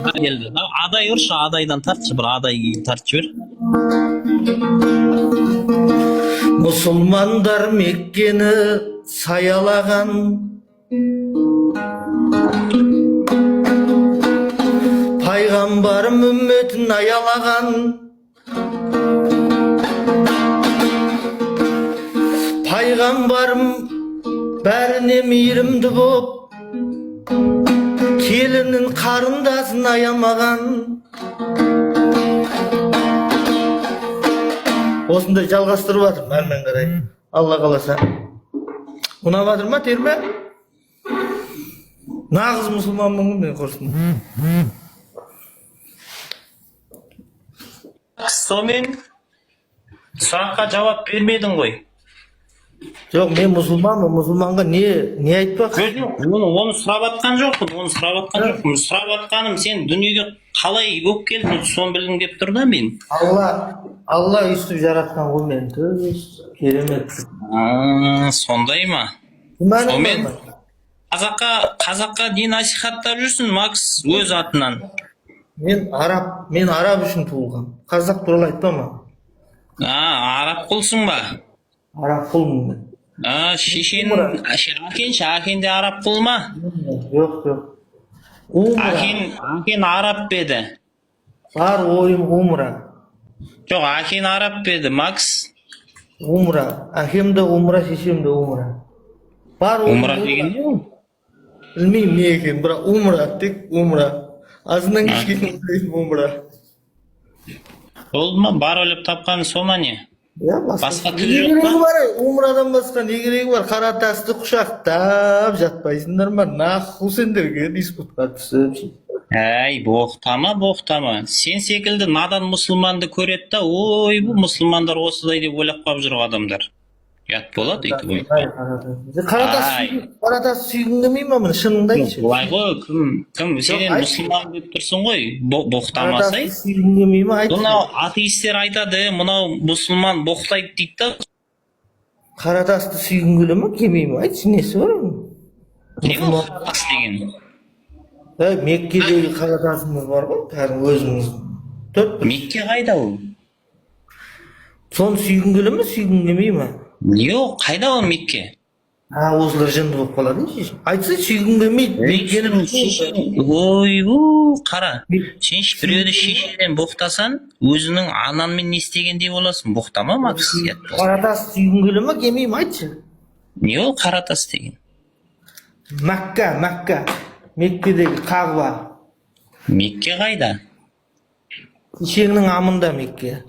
Geldi. Aday ursa adaydan tartшы bir aday tartшы bir. Musulmanдар Меккені саялаған, пайғамбарым үмметін аялаған, пайғамбарым бәріне мейірімді боп, келінін қарындасын аямаған. Осындай жалғастырып жатыр, әрмен қарай. Алла қаласа. Ұнап жатыр ма, терме? Нағыз мұсылманмын ғой мен, құрсын. Сонымен сұраққа жауап бермедің ғой. Жоқ, мен мұсылманмын, мұсылманға не айтпақ? Оны сұрап атқан жоқпын, сұрап атқаным сен дүниеге қалай болып келдің, соны білгім келіп тұр да мен. Алла өйстіп жаратқан ғой мен, керемет. Сондай ма? Сонымен қазаққа дін насихаттап жүрсің, Макс, өз атынан. Мен араб үшін туылғам. Қазақ туралы айтпама. Араб құлсың ба? Араб құлмын мен. Ахен де араб құл ма? Жоқ. Ахен араб беді. Бар ойым ғумра. Жоқ, ахен араб беді, Макс. Ғумра. Ахем де ғумра, шешем де ғумра. Умра деген не ол? Білмеймін не екен, бірақ умра, тек умра. Азынан кешкен умра. Ол ма? Бар ойлап тапқаны сол ма не? Басқа тілі жоқ па? Умрадан басқа не керегі бар? Қара тасты құшақтап жатпайсыңдар ма? Наху сендерге диспутқа түсіп. Әй, боқтама. Сен секілді надан мұсылманды көреді да, ой, бұл мұсылмандар осыдай деп ойлап қалып жүр адамдар. Ят болады дейді ғой. Қара тас сүйгің келмей ма мұны? Шыныңды айтшы. Олай ғой, кім? Сен мұсылман деп тұрсың ғой, боқтамасай. Қара тас сүйгің келмей ма? Айтшы. Мынау атеистер айтады, мынау мұсылман боқтайды дейді да. Қара тасты сүйгің келе ма? Келмей ма? Айтшы, несі бар? Не ол қара тас деген? Меккедегі қара тасымыз бар ғой, кәдімгі өзіміз. Мекке қайда ол? Соны сүйгің келе ма, сүйгің келмей ма? Жоқ, қайда ол Мекке? Осылар жынды болып қалады, шешем. Айтса сүйгің келмейді. Ой, қара. Сен біреуді шешеден боқтасан, өзінің ананмен не істегендей боласың. Боқтама, Макс. Қара тас сүйгің келе ма, келмей ма? Айтшы. Не ол қара тас деген? Мәкка. Меккедегі Қағба. Мекке қайда? Шешеңнің амында Мекке.